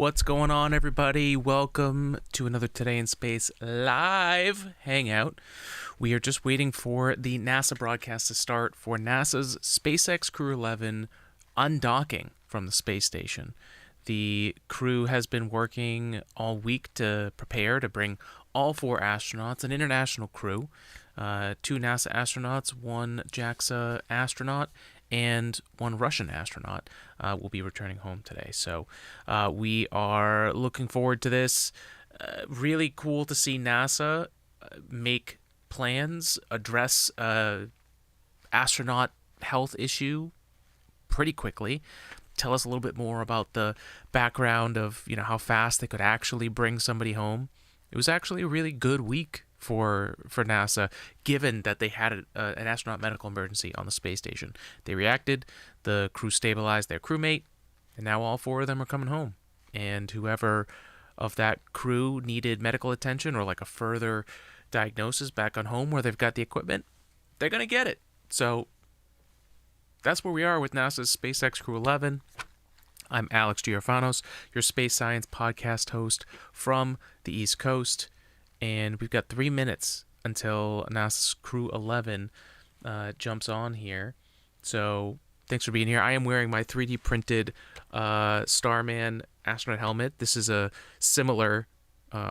What's going on, everybody? Welcome to another Today in Space live hangout. We are just waiting for the NASA broadcast to start for NASA's SpaceX Crew-11 undocking from the space station. The crew has been working all week to prepare to bring all 4 astronauts, an international crew, 2 NASA astronauts, 1 JAXA astronaut, and 1 Russian astronaut will be returning home today. So we are looking forward to this. Really cool to see NASA make plans, address astronaut health issue pretty quickly. Tell us a little bit more about the background of, how fast they could actually bring somebody home. It was actually a really good week for NASA, given that they had an astronaut medical emergency on the space station. They reacted, the crew stabilized their crewmate, and now all 4 of them are coming home. And whoever of that crew needed medical attention or like a further diagnosis back on home where they've got the equipment, they're going to get it. So that's where we are with NASA's SpaceX Crew-11. I'm Alex Giorfanos, your space science podcast host from the East Coast. And we've got 3 minutes until NASA's Crew-11 jumps on here. So thanks for being here. I am wearing my 3D printed Starman astronaut helmet. This is a similar,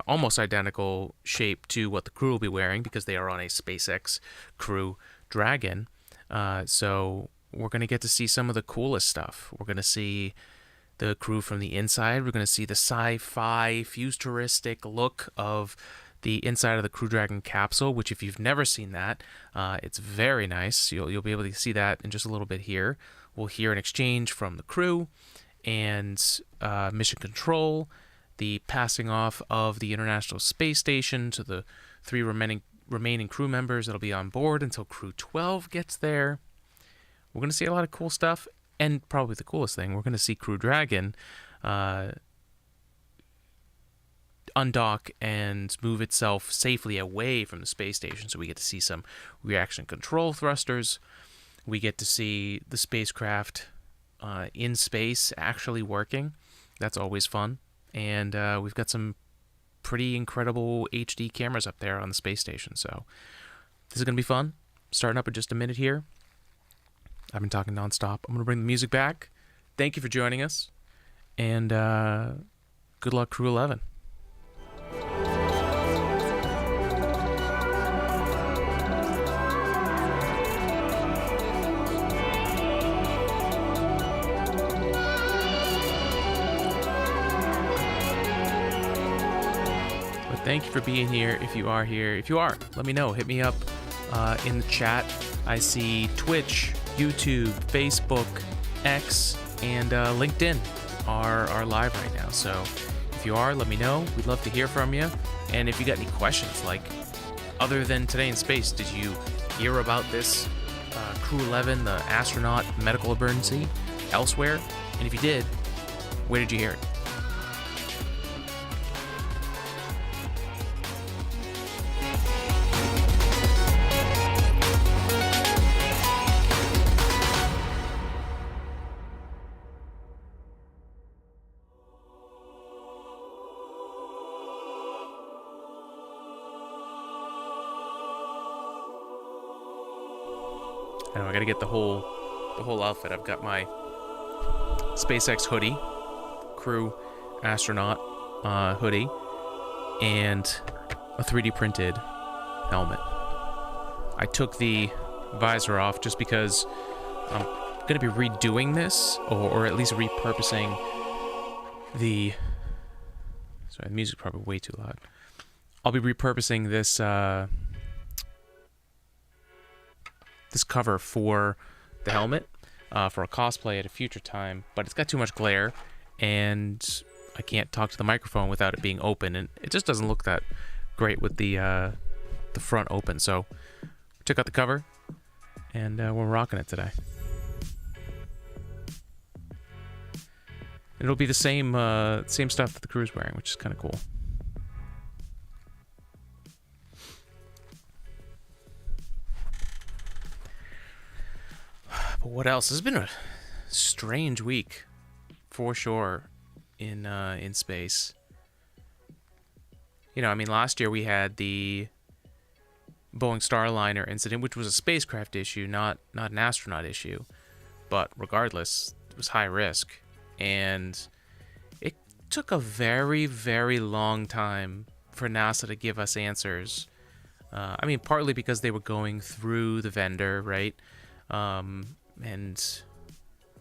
almost identical shape to what the crew will be wearing because they are on a SpaceX Crew Dragon. So we're going to get to see some of the coolest stuff. We're going to see the crew from the inside. We're going to see the sci-fi futuristic look of the inside of the Crew Dragon capsule, which if you've never seen that, it's very nice. You'll be able to see that in just a little bit here. We'll hear an exchange from the crew and mission control, the passing off of the International Space Station to the 3 remaining crew members that'll be on board until Crew-12 gets there. We're going to see a lot of cool stuff, and probably the coolest thing, we're going to see Crew Dragon undock and move itself safely away from the space station. So we get to see some reaction control thrusters. We get to see the spacecraft in space actually working. That's always fun. And we've got some pretty incredible HD cameras up there on the space station. So this is going to be fun. Starting up in just a minute here. I've been talking nonstop. I'm going to bring the music back. Thank you for joining us. And good luck, Crew-11. Thank you for being here. If you are here, let me know. Hit me up in the chat. I see Twitch, YouTube, Facebook, X, and LinkedIn are live right now. So if you are, let me know. We'd love to hear from you. And if you got any questions, like other than Today in Space, did you hear about this Crew-11, the astronaut medical emergency, elsewhere? And if you did, where did you hear it? I gotta get the whole outfit. I've got my SpaceX hoodie, crew astronaut hoodie, and a 3D printed helmet. I took the visor off just because I'm gonna be redoing this, or at least repurposing the. Sorry, the music's probably way too loud. I'll be repurposing this. This cover for the helmet for a cosplay at a future time, but it's got too much glare and I can't talk to the microphone without it being open, and it just doesn't look that great with the front open. So we took out the cover and we're rocking it today. It'll be the same stuff that the crew's wearing, which is kind of cool. But what else? This has been a strange week, for sure, in space. You know, I mean, last year we had the Boeing Starliner incident, which was a spacecraft issue, not an astronaut issue. But regardless, it was high risk, and it took a very, very long time for NASA to give us answers. I mean, partly because they were going through the vendor, right? And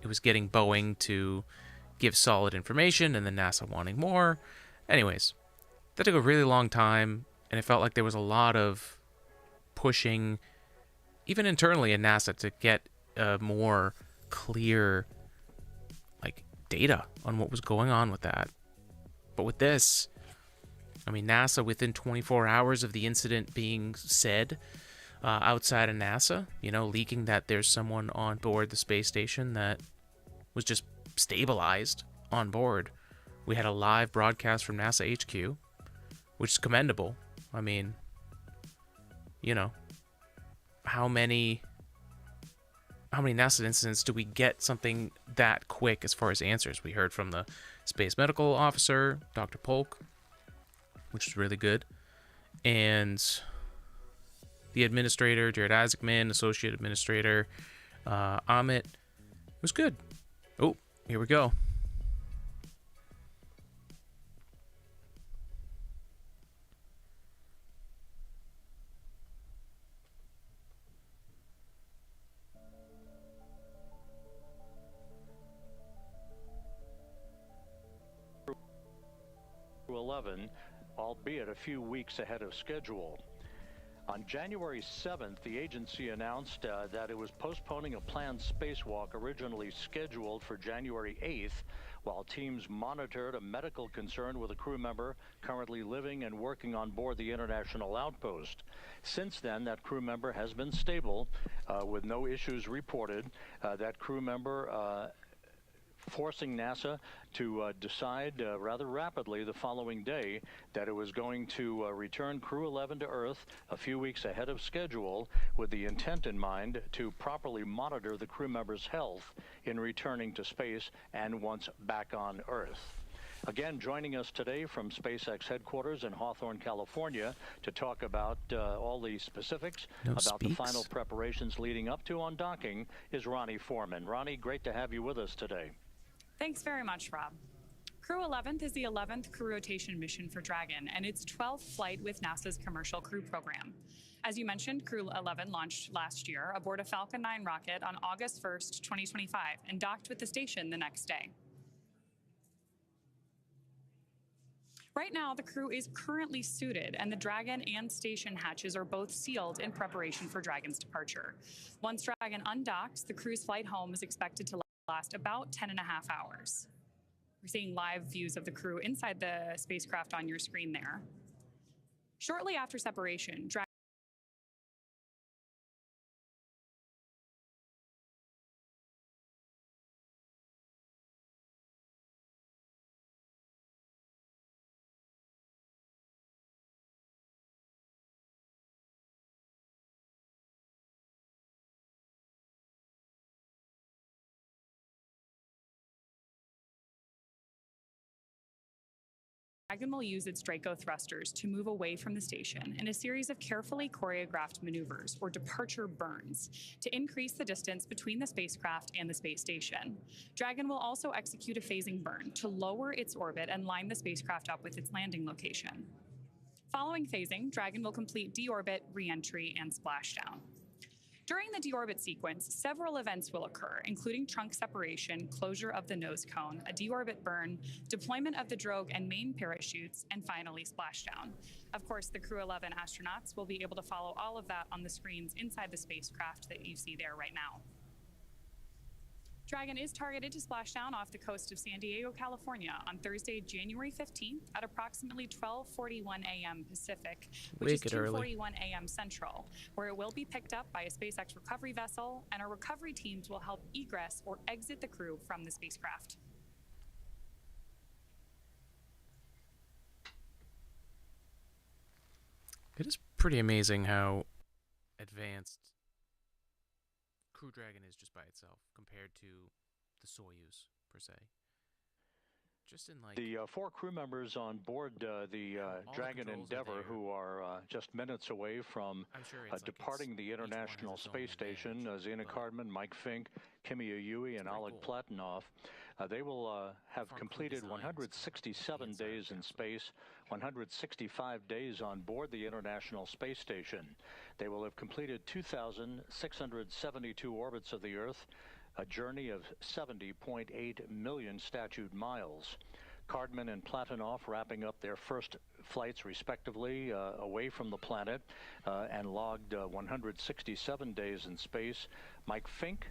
it was getting Boeing to give solid information, and then NASA wanting more. Anyways, that took a really long time, and it felt like there was a lot of pushing, even internally in NASA, to get more clear, like, data on what was going on with that. But with this, I mean, NASA, within 24 hours of the incident being said outside of NASA, you know, leaking that there's someone on board the space station that was just stabilized on board, we had a live broadcast from NASA HQ, which is commendable. I mean, you know, how many NASA incidents do we get something that quick as far as answers? We heard from the Space Medical Officer, Dr. Polk, which is really good, and the administrator, Jared Isaacman, Associate Administrator, Amit, was good. Oh, here we go. Crew-11, albeit a few weeks ahead of schedule. On January 7th, the agency announced that it was postponing a planned spacewalk originally scheduled for January 8th, while teams monitored a medical concern with a crew member currently living and working on board the International Outpost. Since then, that crew member has been stable, with no issues reported. That crew member forcing NASA to decide rather rapidly the following day that it was going to return Crew-11 to Earth a few weeks ahead of schedule, with the intent in mind to properly monitor the crew member's health in returning to space and once back on Earth. Again, joining us today from SpaceX headquarters in Hawthorne, California, to talk about all the specifics about the final preparations leading up to undocking is Ronnie Foreman. Ronnie, great to have you with us today. Thanks very much, Rob. Crew-11 is the 11th crew rotation mission for Dragon and its 12th flight with NASA's Commercial Crew program. As you mentioned, Crew-11 launched last year aboard a Falcon 9 rocket on August 1st, 2025, and docked with the station the next day. Right now, the crew is currently suited, and the Dragon and station hatches are both sealed in preparation for Dragon's departure. Once Dragon undocks, the crew's flight home is expected to last about 10.5 hours. We're seeing live views of the crew inside the spacecraft on your screen there. Shortly after separation, Dragon will use its Draco thrusters to move away from the station in a series of carefully choreographed maneuvers, or departure burns, to increase the distance between the spacecraft and the space station. Dragon will also execute a phasing burn to lower its orbit and line the spacecraft up with its landing location. Following phasing, Dragon will complete deorbit, re-entry, and splashdown. During the deorbit sequence, several events will occur, including trunk separation, closure of the nose cone, a deorbit burn, deployment of the drogue and main parachutes, and finally splashdown. Of course, the Crew-11 astronauts will be able to follow all of that on the screens inside the spacecraft that you see there right now. Dragon is targeted to splash down off the coast of San Diego, California on Thursday, January 15th at approximately 12:41 a.m. Pacific, which is 2:41 a.m. Central, where it will be picked up by a SpaceX recovery vessel, and our recovery teams will help egress or exit the crew from the spacecraft. It is pretty amazing how advanced Crew Dragon is just by itself compared to the Soyuz, per se. Just in like The four crew members on board the all the Dragon controls are Endeavour, there. who are just minutes away from I'm sure it's departing the each one has International its own Space Station, advantage, Zena but Cardman, Mike Fink, Kimi Yui, and pretty Oleg cool. Platinoff, they will have Farm crew completed designs, kind of like the 167 inside of the days in capsule. space, 165 days on board the International Space Station. They will have completed 2,672 orbits of the Earth, a journey of 70.8 million statute miles. Cardman and Platinoff wrapping up their first flights, respectively, away from the planet and logged 167 days in space. Mike Fink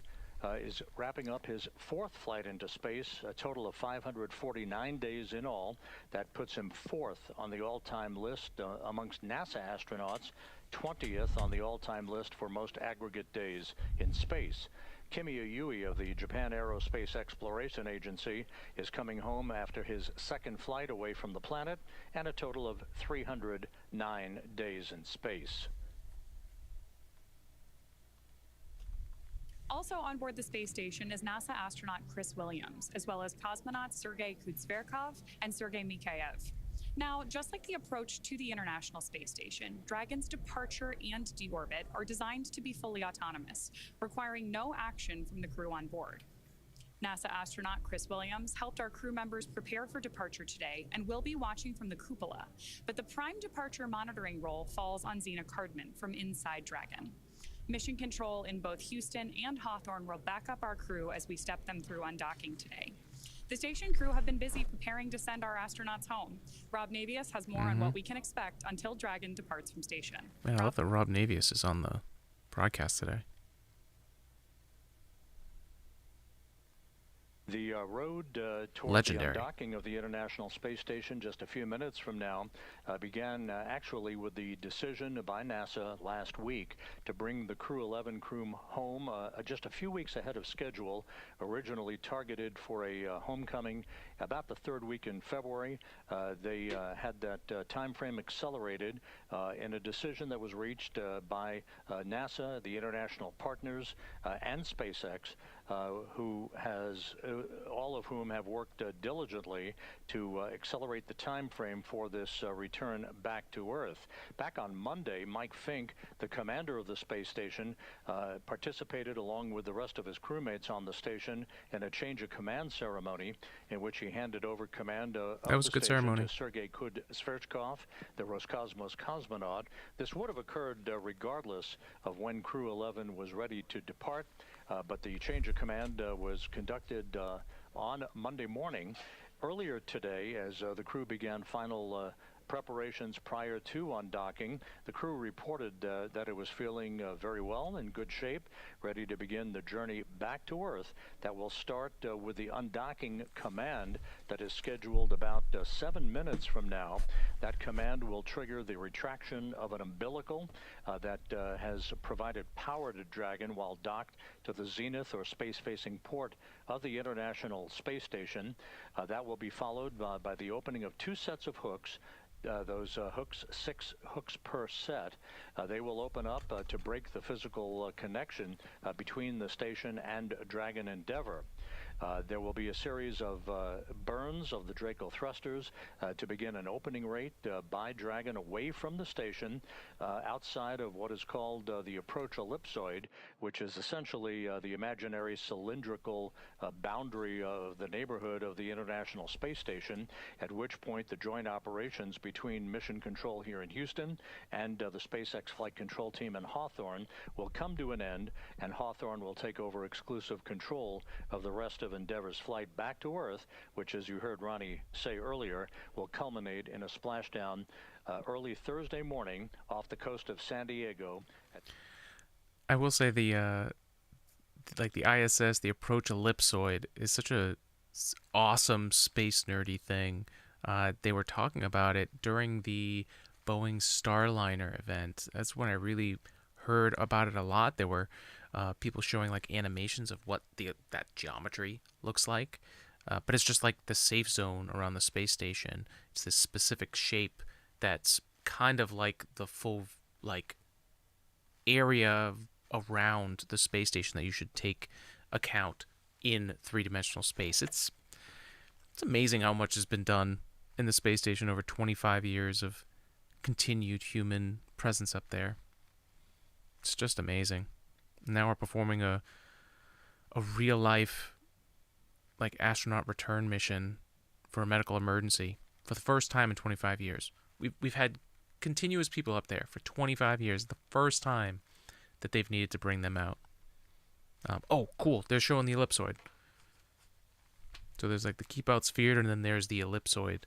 is wrapping up his fourth flight into space, a total of 549 days in all. That puts him fourth on the all-time list amongst NASA astronauts, 20th on the all-time list for most aggregate days in space. Kimi Yui of the Japan Aerospace Exploration Agency is coming home after his second flight away from the planet and a total of 309 days in space. Also on board the space station is NASA astronaut Chris Williams, as well as cosmonauts Sergei Kutsverkov and Sergei Mikhaev. Now, just like the approach to the International Space Station, Dragon's departure and deorbit are designed to be fully autonomous, requiring no action from the crew on board. NASA astronaut Chris Williams helped our crew members prepare for departure today and will be watching from the cupola, but the prime departure monitoring role falls on Zena Cardman from inside Dragon. Mission control in both Houston and Hawthorne will back up our crew as we step them through undocking today. The station crew have been busy preparing to send our astronauts home. Rob Navius has more on what we can expect until Dragon departs from station. Man, I love that Rob Navius is on the broadcast today. The road toward Legendary. the undocking of the International Space Station just a few minutes from now began actually with the decision by NASA last week to bring the Crew-11 crew home just a few weeks ahead of schedule, originally targeted for a homecoming about the third week in February. They had that time frame accelerated in a decision that was reached by NASA, the international partners, and SpaceX, who has all of whom have worked diligently to accelerate the time frame for this return back to Earth. Back on Monday, Mike Fink, the commander of the space station, participated along with the rest of his crewmates on the station in a change of command ceremony in which he handed over command of That was the a good station ceremony. to Sergei Kutsverkov, the Roscosmos cosmonaut. This would have occurred regardless of when Crew-11 was ready to depart. But the change of command was conducted on Monday morning. Earlier today, as the crew began final preparations prior to undocking, the crew reported that it was feeling very well, in good shape, ready to begin the journey back to Earth that will start with the undocking command that is scheduled about 7 minutes from now. That command will trigger the retraction of an umbilical that has provided power to Dragon while docked to the zenith or space-facing port of the International Space Station. That will be followed by the opening of 2 sets of hooks. Those hooks, 6 hooks per set, they will open up to break the physical connection between the station and Dragon Endeavour. There will be a series of burns of the Draco thrusters to begin an opening rate by Dragon away from the station outside of what is called the approach ellipsoid, which is essentially the imaginary cylindrical boundary of the neighborhood of the International Space Station, at which point the joint operations between Mission Control here in Houston and the SpaceX Flight Control Team in Hawthorne will come to an end, and Hawthorne will take over exclusive control of the rest of Endeavour's flight back to Earth, which, as you heard Ronnie say earlier, will culminate in a splashdown early Thursday morning off the coast of San Diego. I will say the ISS, the approach ellipsoid, is such a awesome space nerdy thing. They were talking about it during the Boeing Starliner event. That's when I really heard about it a lot. There were people showing like animations of what that geometry looks like, but it's just like the safe zone around the space station. It's this specific shape that's kind of like the full like area around the space station that you should take account in three-dimensional space. It's It's amazing how much has been done in the space station over 25 years of continued human presence up there. It's just amazing. Now we're performing a real life like astronaut return mission for a medical emergency for the first time in 25 years. We've had continuous people up there for 25 years. The first time that they've needed to bring them out. Oh, cool. They're showing the ellipsoid. So there's like the keep out sphere, and then there's the ellipsoid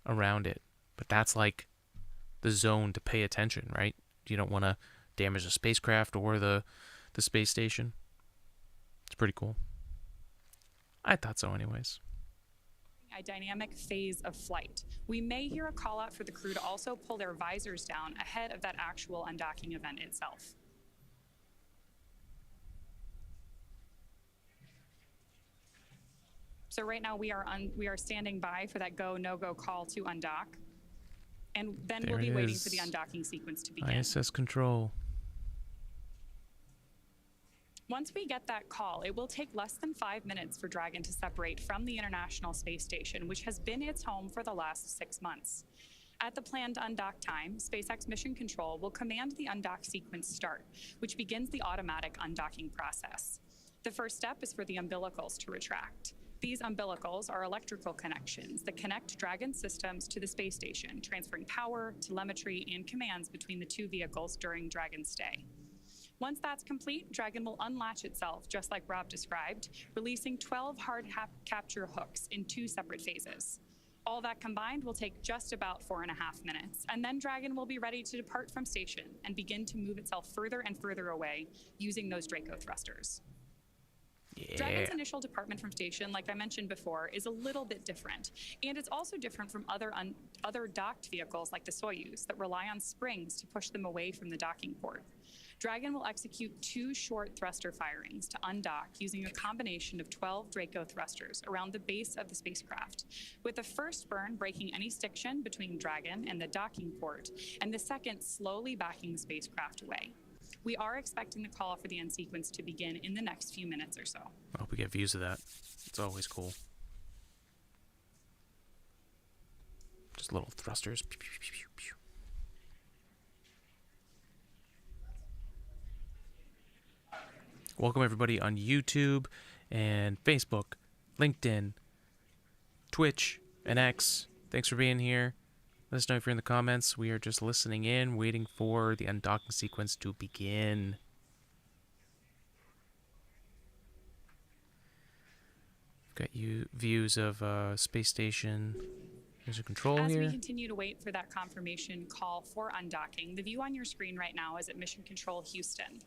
around it. But that's like the zone to pay attention, right? You don't want to damage the spacecraft or the space station. It's pretty cool. I thought so anyways. A dynamic phase of flight. We may hear a call out for the crew to also pull their visors down ahead of that actual undocking event itself. So right now we are standing by for that go, no-go call to undock. And then we'll be waiting for the undocking sequence to begin. ISS control. Once we get that call, it will take less than 5 minutes for Dragon to separate from the International Space Station, which has been its home for the last 6 months. At the planned undock time, SpaceX Mission Control will command the undock sequence start, which begins the automatic undocking process. The first step is for the umbilicals to retract. These umbilicals are electrical connections that connect Dragon systems to the space station, transferring power, telemetry, and commands between the two vehicles during Dragon's stay. Once that's complete, Dragon will unlatch itself, just like Rob described, releasing 12 hard capture hooks in 2 separate phases. All that combined will take just about 4.5 minutes, and then Dragon will be ready to depart from station and begin to move itself further and further away using those Draco thrusters. Yeah. Dragon's initial department from station, like I mentioned before, is a little bit different. And it's also different from other docked vehicles like the Soyuz that rely on springs to push them away from the docking port. Dragon will execute 2 short thruster firings to undock using a combination of 12 Draco thrusters around the base of the spacecraft, with the first burn breaking any stiction between Dragon and the docking port, and the second slowly backing the spacecraft away. We are expecting the call for the end sequence to begin in the next few minutes or so. I hope we get views of that. It's always cool. Just little thrusters. Pew, pew, pew, pew, pew. Welcome everybody on YouTube and Facebook, LinkedIn, Twitch, and X. Thanks for being here. Let us know if you're in the comments. We are just listening in, waiting for the undocking sequence to begin. Got you views of space station. There's a control As here. we continue to wait for that confirmation call for undocking, the view on your screen right now is at Mission Control Houston.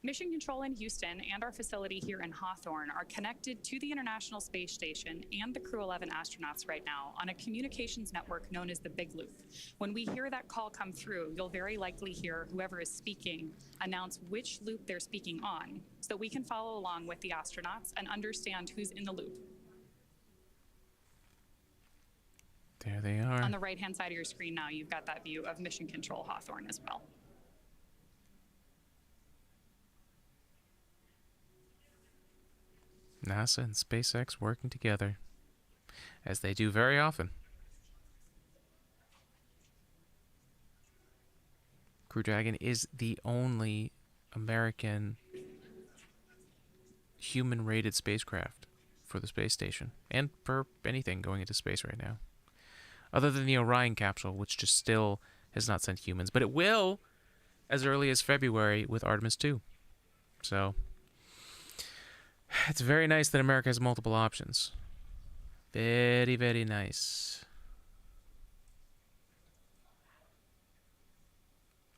Mission Control in Houston and our facility here in Hawthorne are connected to the International Space Station and the Crew-11 astronauts right now on a communications network known as the Big Loop. When we hear that call come through, you'll very likely hear whoever is speaking announce which loop they're speaking on so that we can follow along with the astronauts and understand who's in the loop. There they are. On the right-hand side of your screen now, you've got that view of Mission Control Hawthorne as well. NASA and SpaceX working together, as they do very often. Crew Dragon is the only American human-rated spacecraft for the space station, and for anything going into space right now. Other than the Orion capsule, which just still has not sent humans, but it will as early as February with Artemis 2. So it's very nice that America has multiple options. Very, very nice.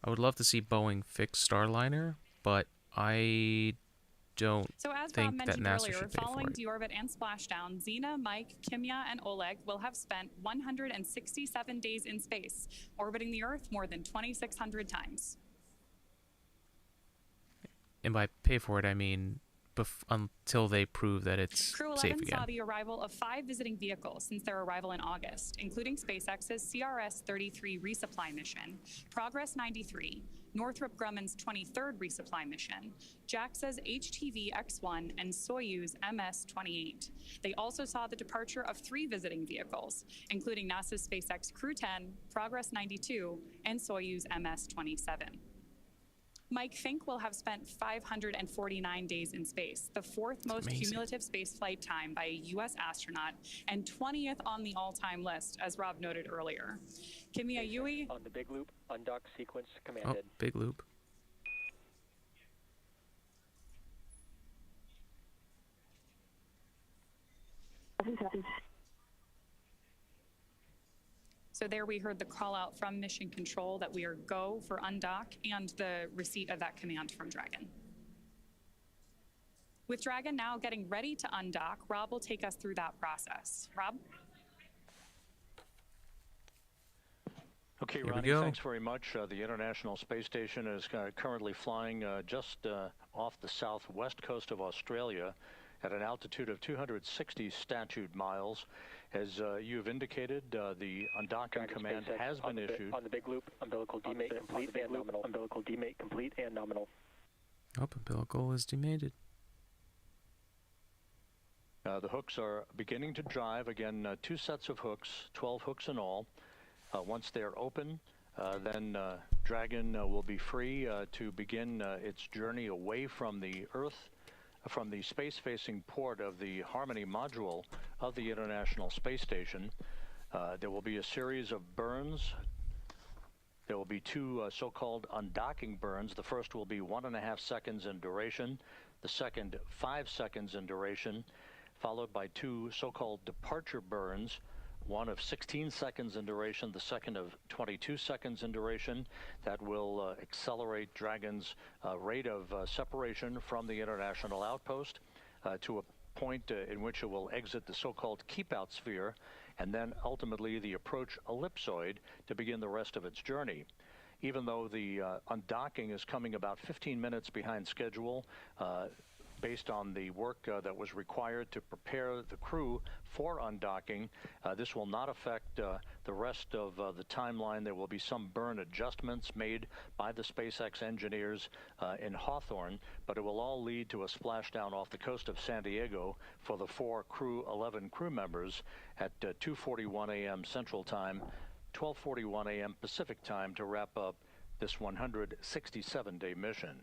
I would love to see Boeing fix Starliner, but I don't So as Bob think that mentioned NASA earlier, should pay following for it. deorbit and splashdown, Xena, Mike, Kimya, and Oleg will have spent 167 days in space, orbiting the Earth more than 2,600 times. And by pay for it, I mean until they prove that it's safe Crew-11 again. saw the arrival of 5 visiting vehicles since their arrival in August, including SpaceX's CRS-33 resupply mission, Progress 93, Northrop Grumman's 23rd resupply mission, JAXA's HTV-X1, and Soyuz MS-28. They also saw the departure of 3 visiting vehicles, including NASA's SpaceX Crew-10, Progress 92, and Soyuz MS-27. Mike Fink will have spent 549 days in space, the 4th most cumulative spaceflight time by a U.S. astronaut, and 20th on the all-time list, as Rob noted earlier. Kimiya Yui on the big loop, undock sequence commanded. Oh, big loop. So there we heard the call out from Mission Control that we are go for undock and the receipt of that command from Dragon. With Dragon now getting ready to undock, Rob will take us through that process. Rob? Okay, Here we Ronnie, go. thanks very much. The International Space Station is currently flying just off the southwest coast of Australia at an altitude of 260 statute miles. As you've indicated, the undocking command has been issued. On the big loop, umbilical demate complete and nominal. Umbilical demate complete and nominal. Oh, umbilical is demated. The hooks are beginning to drive. Again, 2 sets of hooks, 12 hooks in all. Once they're open, then Dragon will be free to begin its journey away from the Earth, from the space-facing port of the Harmony module of the International Space Station. There will be a series of burns. There will be 2 so-called undocking burns. The first will be 1.5 seconds in duration, the second 5 seconds in duration, followed by 2 so-called departure burns, one of 16 seconds in duration, the second of 22 seconds in duration. That will accelerate Dragon's rate of separation from the international outpost to a point in which it will exit the so-called keep-out sphere, and then ultimately the approach ellipsoid to begin the rest of its journey. Even though the undocking is coming about 15 minutes behind schedule, based on the work that was required to prepare the crew for undocking, this will not affect the rest of the timeline. There will be some burn adjustments made by the SpaceX engineers in Hawthorne, but it will all lead to a splashdown off the coast of San Diego for the 4 Crew-11 crew members at 2:41 a.m. Central Time, 12:41 a.m. Pacific Time to wrap up this 167-day mission.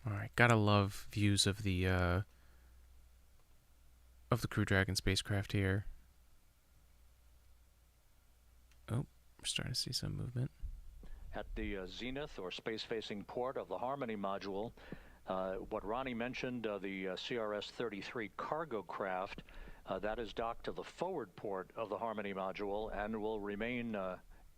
All right, gotta love views of the Crew Dragon spacecraft here. Oh, we're starting to see some movement. At the zenith or space-facing port of the Harmony module, what Ronnie mentioned, the CRS-33 cargo craft, that is docked to the forward port of the Harmony module and will remain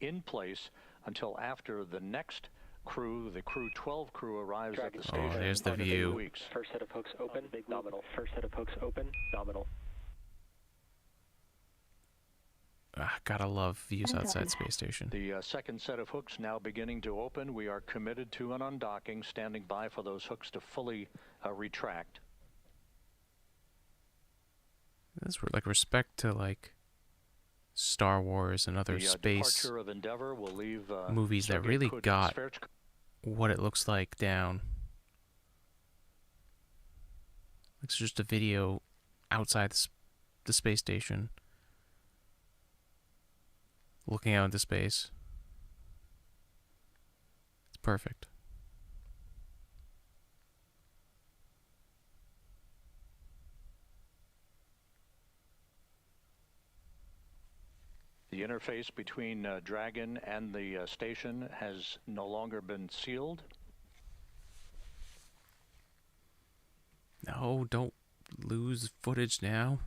in place until after the next crew, the Crew-12 crew, arrives at the station. Oh, there's the in a few view. weeks. First set of hooks open, nominal. First set of hooks open, nominal. Gotta love views outside space station. The second set of hooks now beginning to open. We are committed to an undocking, standing by for those hooks to fully retract. That's like respect to like Star Wars and other space departure of Endeavour will leave movies that really got what it looks like down. It's just a video outside the space station, looking out into space. It's perfect. The interface between Dragon and the station has no longer been sealed. No, don't lose footage now.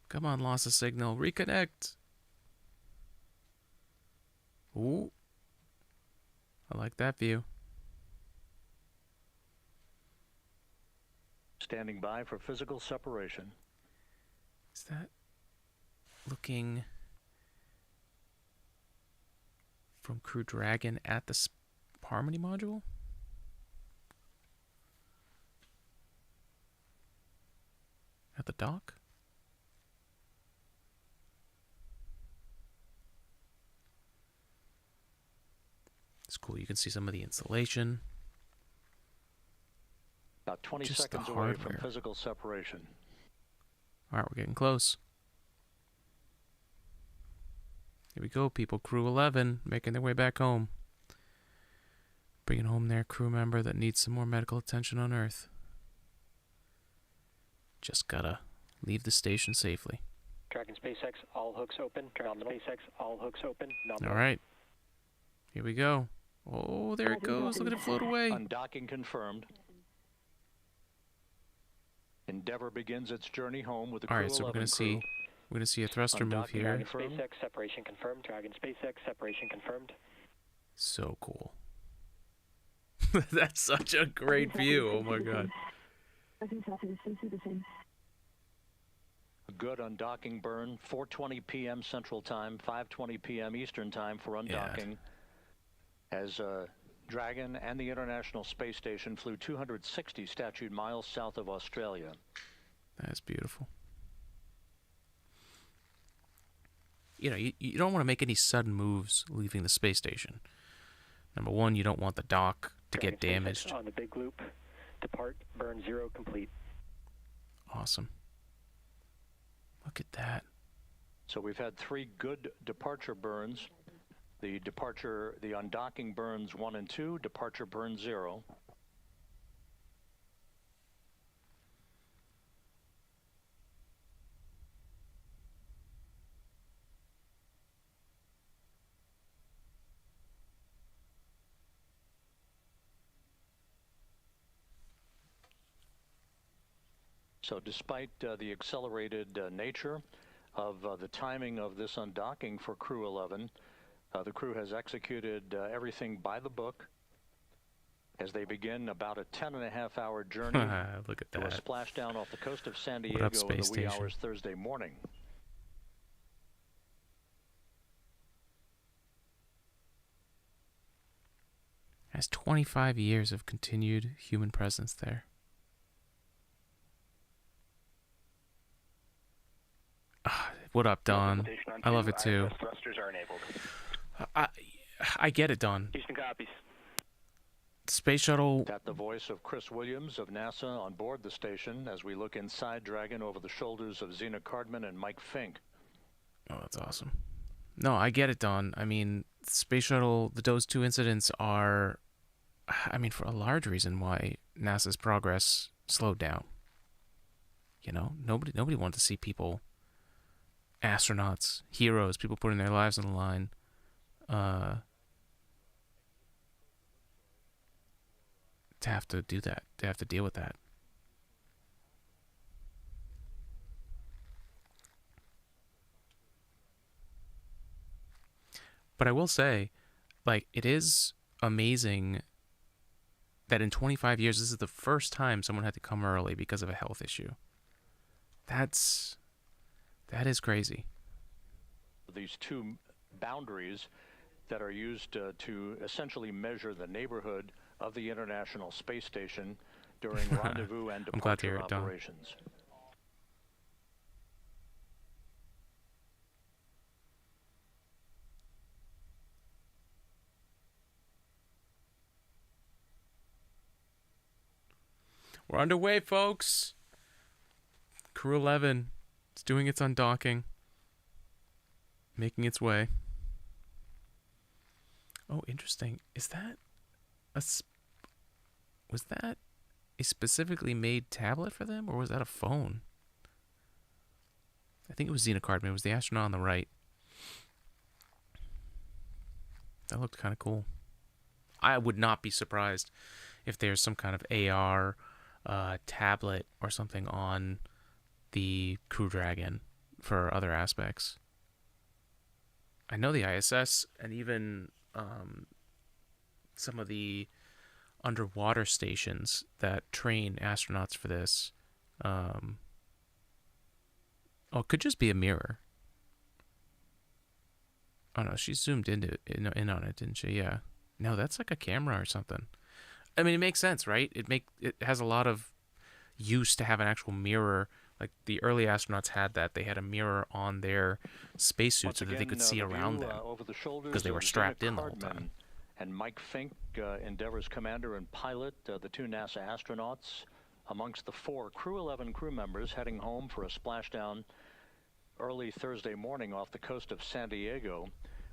Come on, lost a signal. Reconnect. Ooh. I like that view. Standing by for physical separation. Is that looking from Crew Dragon at the Harmony module. At the dock. It's cool. You can see some of the installation. About 20 Just the seconds away from hardware. physical separation. All right, we're getting close. Here we go, people. Crew-11 making their way back home. Bringing home their crew member that needs some more medical attention on Earth. Just gotta leave the station safely. Dragon SpaceX, all hooks open. Dragon SpaceX, all hooks open. Nominal. All right. Here we go. Oh, there it goes. Look at it float away. Undocking confirmed. Endeavour begins its journey home with the All right, Crew-11 so we're gonna crew. see a thruster move Undocking here. Dragon confirmed. SpaceX, separation confirmed. Dragon SpaceX, separation confirmed. So cool. That's such a great view. Oh my god. A good undocking burn. 4:20 p.m. Central Time, 5:20 p.m. Eastern Time for undocking. As Dragon and the International Space Station flew 260 statute miles south of Australia. That's beautiful. You know, you don't want to make any sudden moves leaving the space station. Number one, you don't want the dock to get Dragon damaged. SpaceX on the big loop. Depart. Burn 0 complete. Awesome. Look at that. So we've had 3 good departure burns. The undocking burns 1 and 2, departure burn 0. So despite the accelerated nature of the timing of this undocking for Crew-11, the crew has executed everything by the book as they begin about a 10.5-hour journey Look at to a that. splashdown off the coast of San What Diego up, in the Space wee Station? hours Thursday morning. Has 25 years of continued human presence there. What up, Don? I love it too. Thrusters are enabled. I get it, Don. Houston copies. Space shuttle. That the voice of Chris Williams of NASA on board the station as we look inside Dragon over the shoulders of Zena Cardman and Mike Fink. Oh, that's awesome. No, I get it, Don. I mean, space shuttle. Those 2 incidents are, I mean, for a large reason why NASA's progress slowed down. You know, nobody wanted to see people, astronauts, heroes, people putting their lives on the line, to have to do that, to have to deal with that. But I will say, like, it is amazing that in 25 years, this is the first time someone had to come early because of a health issue. That is crazy. These 2 boundaries that are used to essentially measure the neighborhood of the International Space Station during rendezvous and I'm glad to hear departure it, Don. operations. We're underway, folks. Crew-11 is doing its undocking, making its way. Oh, interesting. Is that was that a specifically made tablet for them, or was that a phone? I think it was Zena Cardman. It was the astronaut on the right. That looked kind of cool. I would not be surprised if there's some kind of AR tablet or something on the Crew Dragon for other aspects. I know the ISS and even some of the underwater stations that train astronauts for this. It could just be a mirror. Oh no, she zoomed in on it, didn't she? Yeah. No, that's like a camera or something. I mean, it makes sense, right? It has a lot of use to have an actual mirror. Like the early astronauts had that. They had a mirror on their spacesuit so that they could see around them over the shoulders because they were of strapped Gina in the whole Cardman time. and Mike Fink, Endeavour's commander and pilot, the two NASA astronauts, amongst the 4 Crew-11 crew members heading home for a splashdown early Thursday morning off the coast of San Diego.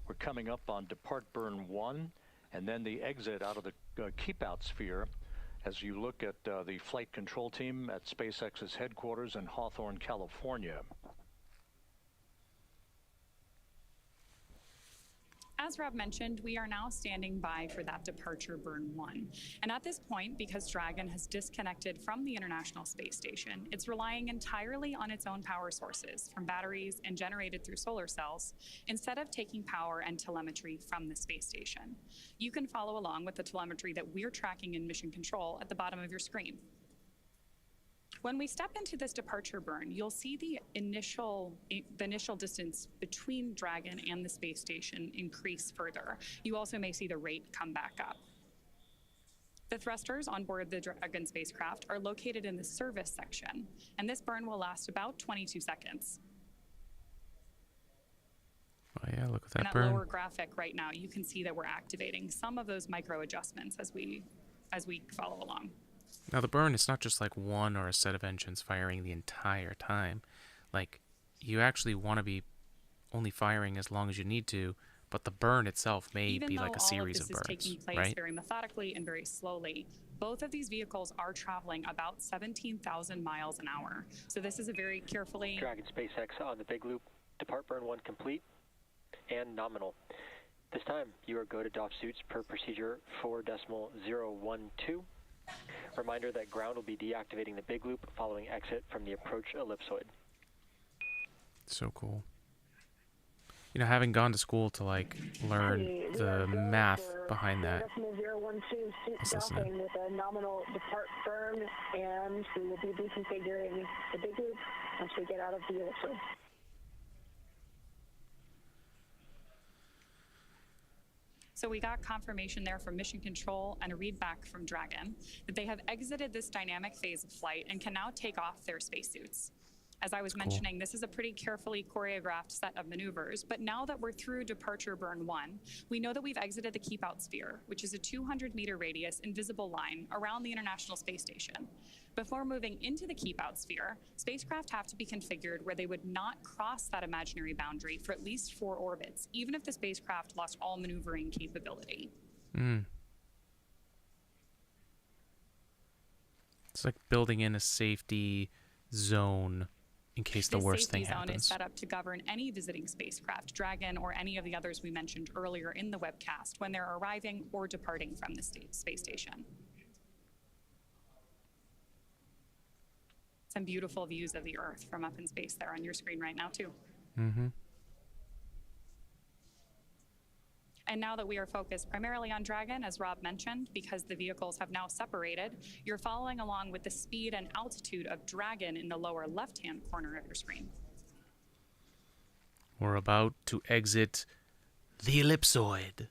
We're coming up on Depart Burn 1 and then the exit out of the keep-out sphere as you look at the flight control team at SpaceX's headquarters in Hawthorne, California. As Rob mentioned, we are now standing by for that departure burn 1. And at this point, because Dragon has disconnected from the International Space Station, it's relying entirely on its own power sources, from batteries and generated through solar cells, instead of taking power and telemetry from the space station. You can follow along with the telemetry that we're tracking in Mission Control at the bottom of your screen. When we step into this departure burn, you'll see the initial distance between Dragon and the space station increase further. You also may see the rate come back up. The thrusters on board the Dragon spacecraft are located in the service section, and this burn will last about 22 seconds. Oh yeah, look at In that that burn. lower graphic right now, you can see that we're activating some of those micro adjustments as we follow along. Now the burn, it's not just like one or a set of engines firing the entire time. Like, you actually want to be only firing as long as you need to, but the burn itself may be like a series of burns, Even though all of this is taking place right? very methodically and very slowly, both of these vehicles are traveling about 17,000 miles an hour. So this is a very carefully... Dragon SpaceX on the big loop. Depart burn 1 complete and nominal. This time, you are go to doff suits per procedure 4.012. Reminder that ground will be deactivating the big loop following exit from the approach ellipsoid. So cool. You know, having gone to school to like learn the math behind that. Let's listen in. With a nominal depart burn, and we will be reconfiguring the big loop once we get out of the ellipsoid. So we got confirmation there from Mission Control and a read back from Dragon that they have exited this dynamic phase of flight and can now take off their spacesuits. As I was mentioning, this is a pretty carefully choreographed set of maneuvers, but now that we're through departure burn 1, we know that we've exited the keep out sphere, which is a 200-meter radius invisible line around the International Space Station. Before moving into the keep out sphere, spacecraft have to be configured where they would not cross that imaginary boundary for at least 4 orbits, even if the spacecraft lost all maneuvering capability. It's like building in a safety zone in case the worst thing happens. This safety zone is set up to govern any visiting spacecraft, Dragon or any of the others we mentioned earlier in the webcast, when they're arriving or departing from the space station. Some beautiful views of the Earth from up in space there on your screen right now, too. And now that we are focused primarily on Dragon, as Rob mentioned, because the vehicles have now separated, you're following along with the speed and altitude of Dragon in the lower left-hand corner of your screen. We're about to exit the ellipsoid.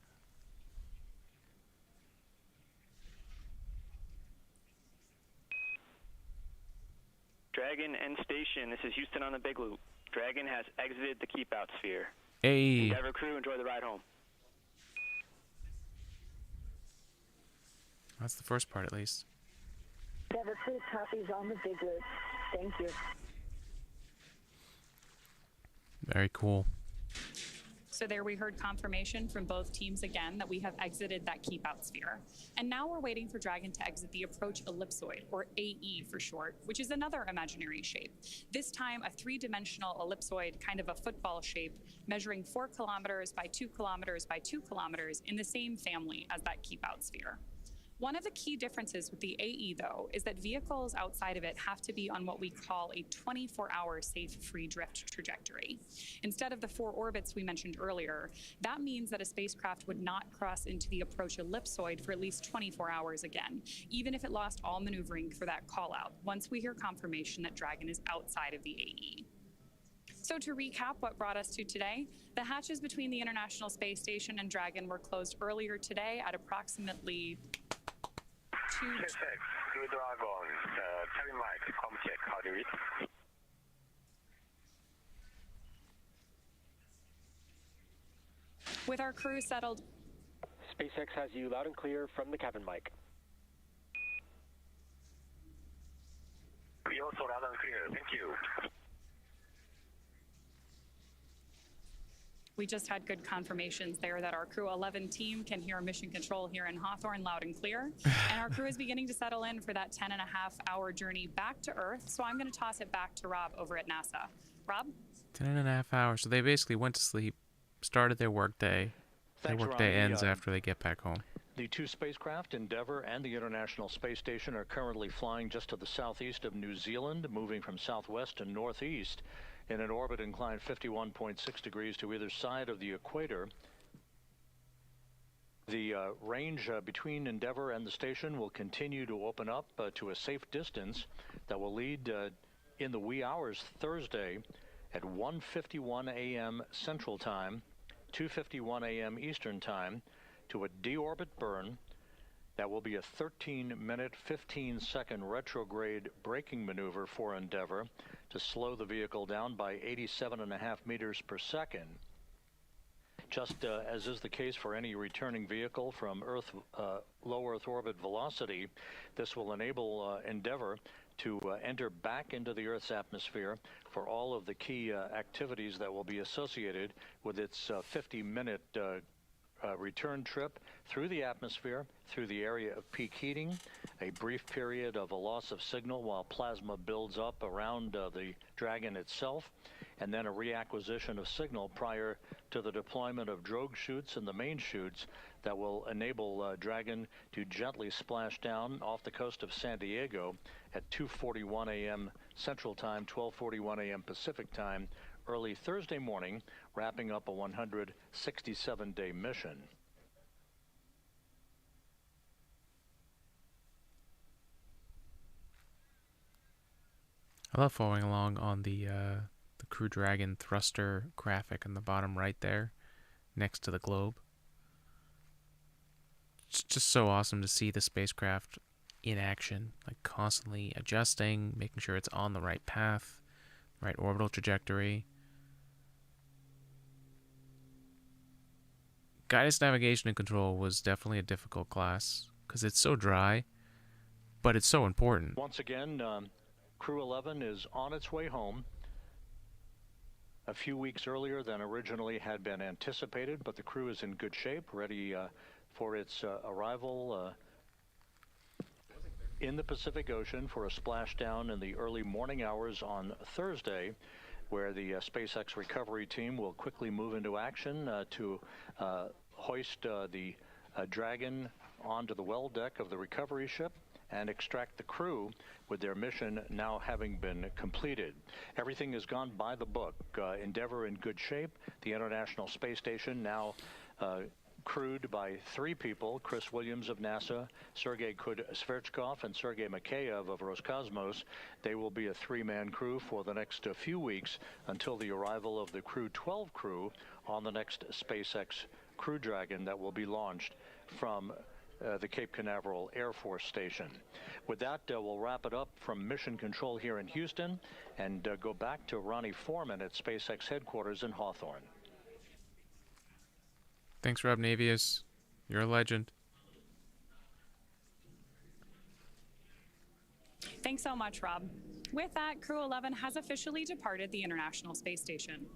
Dragon end station. This is Houston on the big loop. Dragon has exited the keep out sphere. Hey. Endeavour crew, enjoy the ride home. That's the first part, at least. Endeavour crew copies on the big loop. Thank you. Very cool. So there we heard confirmation from both teams again that we have exited that keep out sphere. And now we're waiting for Dragon to exit the approach ellipsoid, or AE for short, which is another imaginary shape. This time a 3-dimensional ellipsoid, kind of a football shape, measuring 4 kilometers by 2 kilometers by 2 kilometers in the same family as that keep out sphere. One of the key differences with the AE, though, is that vehicles outside of it have to be on what we call a 24-hour safe free drift trajectory. Instead of the 4 orbits we mentioned earlier, that means that a spacecraft would not cross into the approach ellipsoid for at least 24 hours again, even if it lost all maneuvering for that call-out, once we hear confirmation that Dragon is outside of the AE. So to recap what brought us to today, the hatches between the International Space Station and Dragon were closed earlier today at approximately 2... SpaceX, Crew-11, cabin mic, com check, how do you read? With our crew settled... SpaceX has you loud and clear from the cabin mic. We also loud and clear, thank you. We just had good confirmations there that our Crew-11 team can hear mission control here in Hawthorne loud and clear. And our crew is beginning to settle in for that 10.5-hour journey back to Earth. So I'm going to toss it back to Rob over at NASA. Rob? 10.5 hours. So they basically went to sleep, started their workday. Their Thanks, workday Ronnie. ends after they get back home. The two spacecraft, Endeavour and the International Space Station, are currently flying just to the southeast of New Zealand, moving from southwest to northeast in an orbit inclined 51.6 degrees to either side of the equator. The range between Endeavour and the station will continue to open up to a safe distance that will lead in the wee hours Thursday at 1:51 a.m. Central Time, 2:51 a.m. Eastern Time, to a deorbit burn that will be a 13-minute, 15-second retrograde braking maneuver for Endeavour to slow the vehicle down by 87.5 meters per second. Just as is the case for any returning vehicle from low Earth orbit velocity, this will enable Endeavour to enter back into the Earth's atmosphere for all of the key activities that will be associated with its 50-minute return trip through the atmosphere, through the area of peak heating, a brief period of a loss of signal while plasma builds up around the Dragon itself, and then a reacquisition of signal prior to the deployment of drogue chutes and the main chutes that will enable Dragon to gently splash down off the coast of San Diego at 2:41 a.m. Central Time, 12:41 a.m. Pacific Time, early Thursday morning, wrapping up a 167-day mission. I love following along on the Crew Dragon thruster graphic in the bottom right there, next to the globe. It's just so awesome to see the spacecraft in action, like constantly adjusting, making sure it's on the right path, right orbital trajectory. Guidance, navigation, and control was definitely a difficult class because it's so dry, but it's so important. Once again, Crew-11 is on its way home a few weeks earlier than originally had been anticipated, but the crew is in good shape, ready for its arrival in the Pacific Ocean for a splashdown in the early morning hours on Thursday, where the SpaceX recovery team will quickly move into action to hoist the Dragon onto the well deck of the recovery ship and extract the crew, with their mission now having been completed. Everything has gone by the book. Endeavour in good shape. The International Space Station now crewed by 3 people: Chris Williams of NASA, Sergei Sverchkov, and Sergei Mikheyev of Roscosmos. They will be a 3-man crew for the next few weeks until the arrival of the Crew-12 crew on the next SpaceX Crew Dragon that will be launched from the Cape Canaveral Air Force Station. With that, we'll wrap it up from Mission Control here in Houston and go back to Ronnie Foreman at SpaceX headquarters in Hawthorne. Thanks, Rob Navius. You're a legend. Thanks so much, Rob. With that, Crew-11 has officially departed the International Space Station.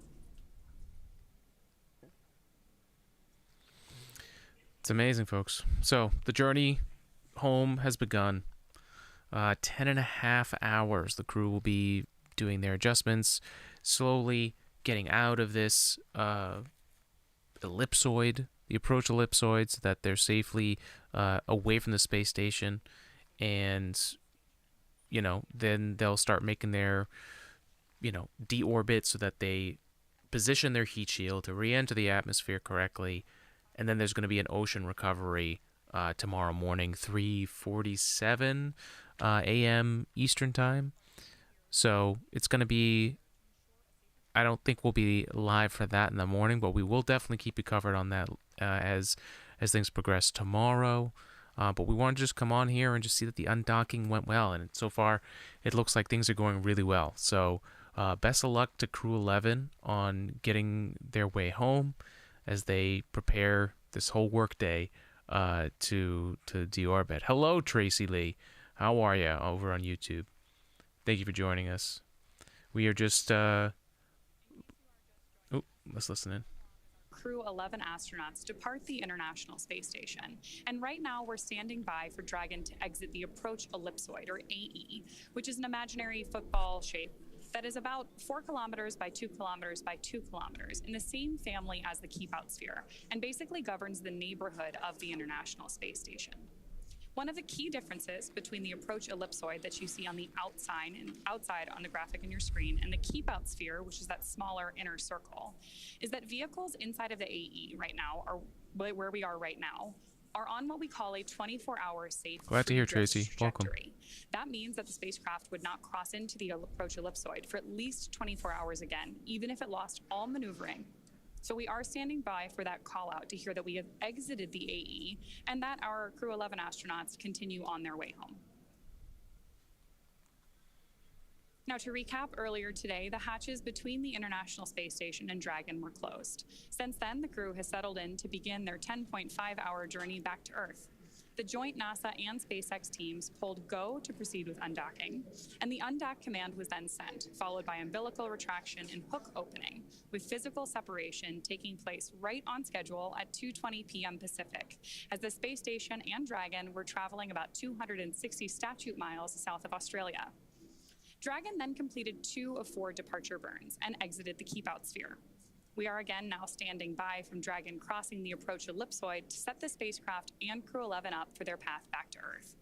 It's amazing, folks. So the journey home has begun. 10.5 hours. The crew will be doing their adjustments, slowly getting out of this ellipsoid, the approach ellipsoid, so that they're safely away from the space station. And, then they'll start making their, deorbit so that they position their heat shield to re-enter the atmosphere correctly. And then there's going to be an ocean recovery tomorrow morning, 3:47 a.m. Eastern Time. So it's going to be I don't think we'll be live for that in the morning, but we will definitely keep you covered on that as things progress tomorrow. But we want to just come on here and just see that the undocking went well, and so far it looks like things are going really well. So best of luck to Crew-11 on getting their way home as they prepare this whole workday to deorbit. Hello, Tracy Lee. How are you over on YouTube? Thank you for joining us. We are just let's listen in. Crew-11 astronauts depart the International Space Station. And right now we're standing by for Dragon to exit the approach ellipsoid, or AE, which is an imaginary football shape that is about 4 kilometers by 2 kilometers by 2 kilometers in the same family as the keep out sphere, and basically governs the neighborhood of the International Space Station. One of the key differences between the approach ellipsoid that you see on the outside on the graphic in your screen and the keep out sphere, which is that smaller inner circle, is that vehicles inside of the AE right now, are where we are right now, are on what we call a 24-hour safe Glad to hear, free drift Tracy. Welcome. trajectory. That means that the spacecraft would not cross into the approach ellipsoid for at least 24 hours again, even if it lost all maneuvering. So we are standing by for that call out to hear that we have exited the AE and that our Crew-11 astronauts continue on their way home. Now, to recap, earlier today, the hatches between the International Space Station and Dragon were closed. Since then, the crew has settled in to begin their 10.5-hour journey back to Earth. The joint NASA and SpaceX teams pulled go to proceed with undocking, and the undock command was then sent, followed by umbilical retraction and hook opening, with physical separation taking place right on schedule at 2:20 p.m. Pacific, as the space station and Dragon were traveling about 260 statute miles south of Australia. Dragon then completed 2 of 4 departure burns and exited the keep-out sphere. We are again now standing by from Dragon crossing the approach ellipsoid to set the spacecraft and Crew-11 up for their path back to Earth.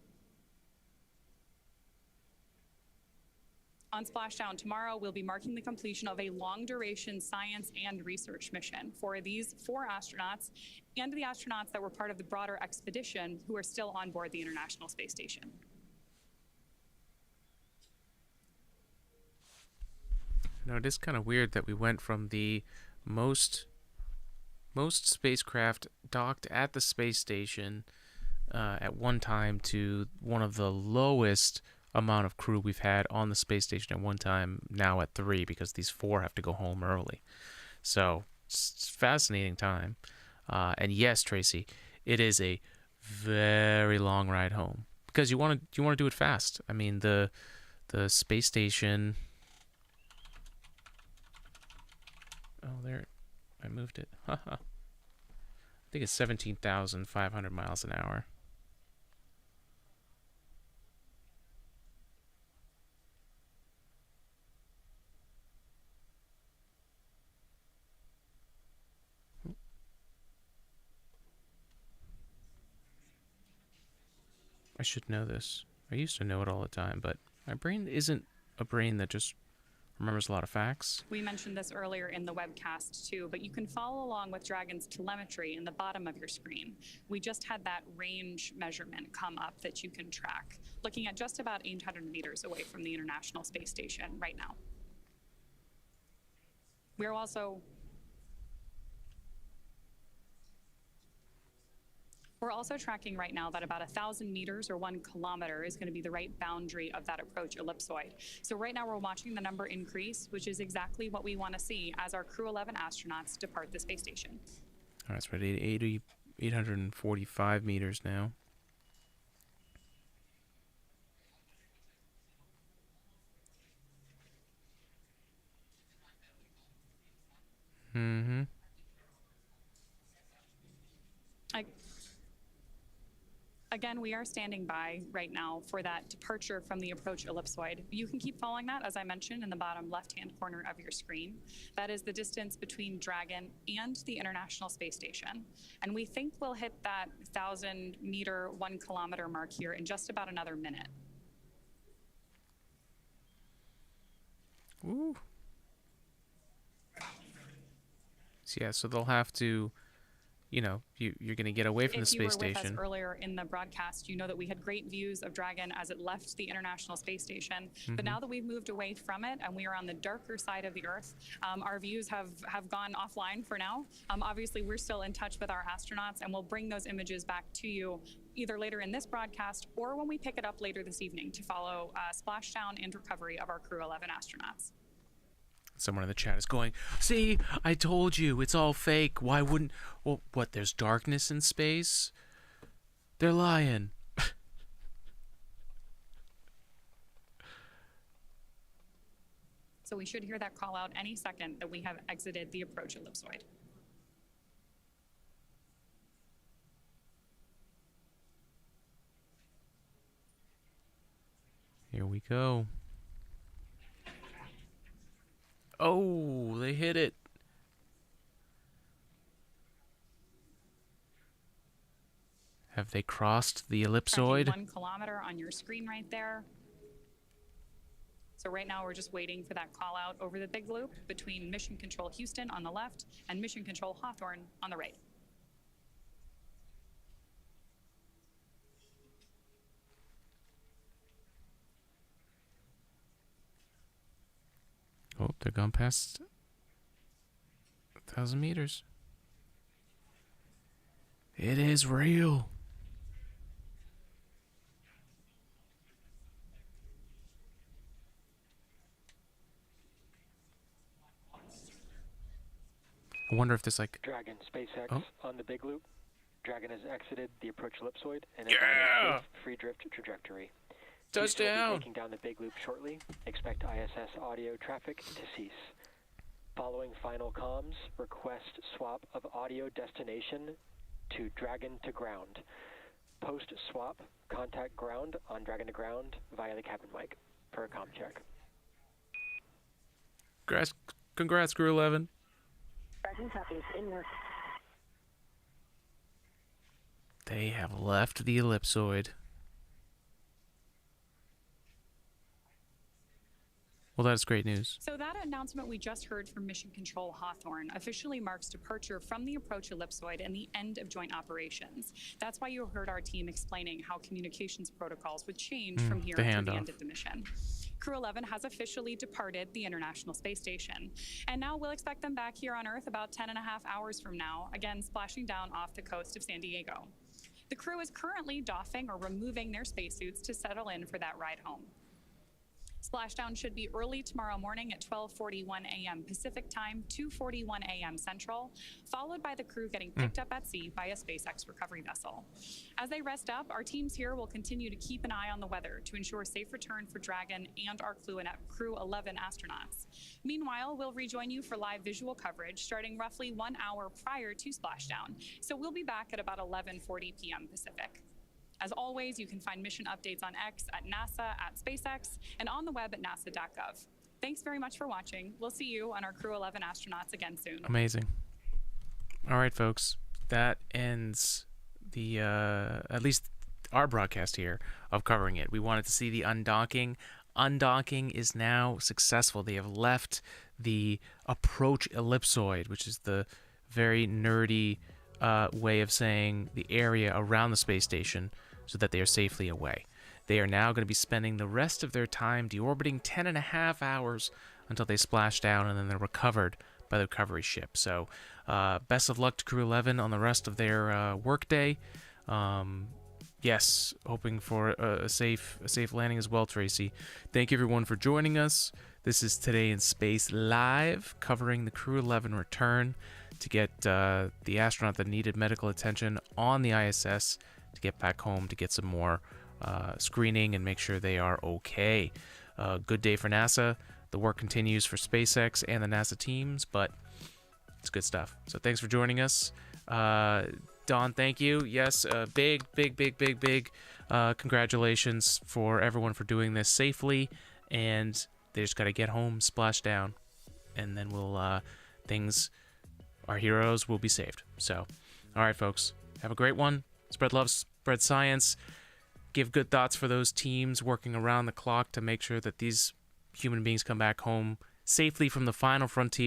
On Splashdown tomorrow, we'll be marking the completion of a long-duration science and research mission for these 4 astronauts and the astronauts that were part of the broader expedition who are still on board the International Space Station. No, it is kind of weird that we went from the most spacecraft docked at the space station at one time to one of the lowest amount of crew we've had on the space station at one time, now at 3, because these 4 have to go home early. So it's a fascinating time. And yes, Tracy, it is a very long ride home because you want to do it fast. I mean, the space station. Oh, there, I moved it. I think it's 17,500 miles an hour. I should know this. I used to know it all the time, but my brain isn't a brain that just remembers a lot of facts. We mentioned this earlier in the webcast too, but you can follow along with Dragon's telemetry in the bottom of your screen. We just had that range measurement come up that you can track, looking at just about 800 meters away from the International Space Station right now. We're also tracking right now that about 1,000 meters or 1 kilometer is going to be the right boundary of that approach ellipsoid. So right now we're watching the number increase, which is exactly what we want to see as our Crew-11 astronauts depart the space station. All right, so we're at 845 meters now. Mm-hmm. Again, we are standing by right now for that departure from the approach ellipsoid. You can keep following that, as I mentioned, in the bottom left-hand corner of your screen. That is the distance between Dragon and the International Space Station. And we think we'll hit that 1,000-meter, 1-kilometer mark here in just about another minute. Ooh. So yeah, so they'll have to, you're going to get away from the space If you were with station. us earlier in the broadcast, you know that we had great views of Dragon as it left the International Space Station. But now that we've moved away from it and we are on the darker side of the Earth, our views have gone offline for now. Obviously, we're still in touch with our astronauts, and we'll bring those images back to you either later in this broadcast or when we pick it up later this evening to follow splashdown and recovery of our Crew-11 astronauts. Someone in the chat is going, "See, I told you, it's all fake. Why wouldn't... Well, what, there's darkness in space? They're lying." So we should hear that call out any second that we have exited the approach ellipsoid. Here we go. Oh, they hit it. Have they crossed the ellipsoid? 1 kilometer on your screen right there. So right now we're just waiting for that call out over the big loop between Mission Control Houston on the left and Mission Control Hawthorne on the right. Oh, they're gone past 1,000 meters. It is real. I wonder if there's like... Dragon SpaceX on the big loop. Dragon has exited the approach ellipsoid and is on a safe free drift trajectory. Houston will be Touchdown! taking down the big loop shortly. Expect ISS audio traffic to cease. Following final comms, request swap of audio destination to Dragon to ground. Post swap, contact ground on Dragon to ground via the cabin mic for a comm check. Congrats, Crew-11. Dragon copies. In work. They have left the ellipsoid. Well, that's great news. So that announcement we just heard from Mission Control Hawthorne officially marks departure from the approach ellipsoid and the end of joint operations. That's why you heard our team explaining how communications protocols would change from here to the end of the mission. Crew-11 has officially departed the International Space Station, and now we'll expect them back here on Earth about 10.5 hours from now, again splashing down off the coast of San Diego. The crew is currently doffing or removing their spacesuits to settle in for that ride home. Splashdown should be early tomorrow morning at 12:41 a.m. Pacific Time, 2:41 a.m. Central, followed by the crew getting picked up at sea by a SpaceX recovery vessel. As they rest up, our teams here will continue to keep an eye on the weather to ensure safe return for Dragon and our Crew-11 astronauts. Meanwhile, we'll rejoin you for live visual coverage starting roughly 1 hour prior to splashdown, so we'll be back at about 11:40 p.m. Pacific. As always, you can find mission updates on X, at NASA, at SpaceX, and on the web at nasa.gov. Thanks very much for watching. We'll see you on our Crew-11 astronauts again soon. Amazing. All right, folks. That ends the, at least our broadcast here of covering it. We wanted to see the undocking. Undocking is now successful. They have left the approach ellipsoid, which is the very nerdy way of saying the area around the space station, so that they are safely away. They are now going to be spending the rest of their time deorbiting 10.5 hours until they splash down, and then they're recovered by the recovery ship. So best of luck to Crew-11 on the rest of their workday. Yes, hoping for a safe landing as well, Tracy. Thank you everyone for joining us. This is Today in Space Live, covering the Crew-11 return to get the astronaut that needed medical attention on the ISS to get back home to get some more screening and make sure they are okay. Good day for NASA. The work continues for SpaceX and the NASA teams, but it's good stuff. So thanks for joining us. Don, thank you. Yes, big congratulations for everyone for doing this safely, and they just got to get home, splash down, and then we'll our heroes will be saved. So, all right, folks, have a great one. Spread love, spread science. Give good thoughts for those teams working around the clock to make sure that these human beings come back home safely from the final frontier.